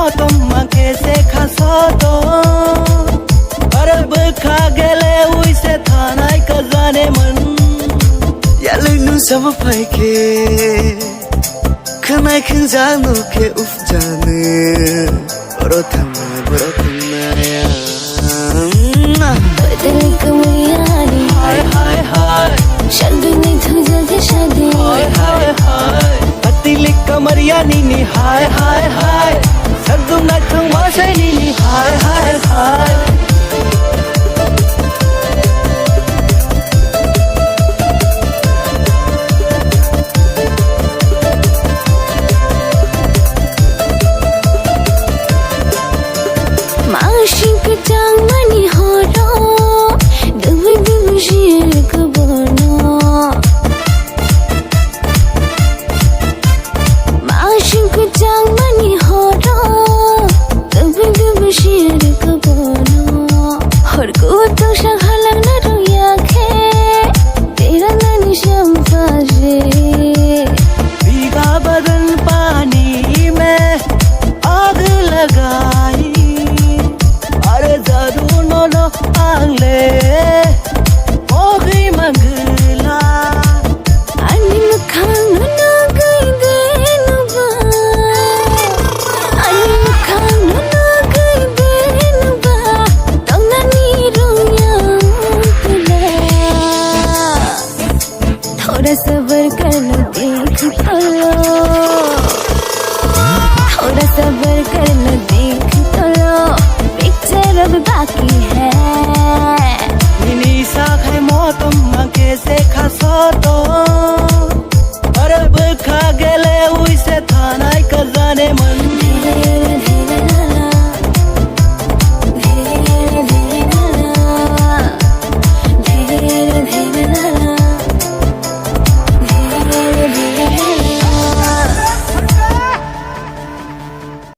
motom makese khasoto arab kha gele uise thanai kazane man yalinu sama paike khanai khanjanu ke ufjane borothamna ya दिल कमरियानी हाय हाय हाय शल्दू ने तुझे के शादी हाय हाय हाय पतिली कमरिया नीनी हाय हाय हाय सर्दुम ना थंग मासे नीनी हाय हाय हाय माशिक चांग मनी हो रो दुब दुब शीर कबनो माशिक चांग मनी हो रो दुब दुब शीर कबनो हर को तो शहलग न रोया खे तेरा ननी शंफाजे भीगा बदन पानी में आग लगाई अरे जरूर नो आंगले होगी मंगला अनि मुखांग न गई देनुबा अनि मुखांग न गई देनुबा तंगना नीरो याला थोड़ा सब्र कर लो देख तो लो थोड़ा सब्र कर लो देख तो लो पिक्चर अब बाकी है नीनी साखे मोतम makese khasoto arab kha gele uise thanai kazane man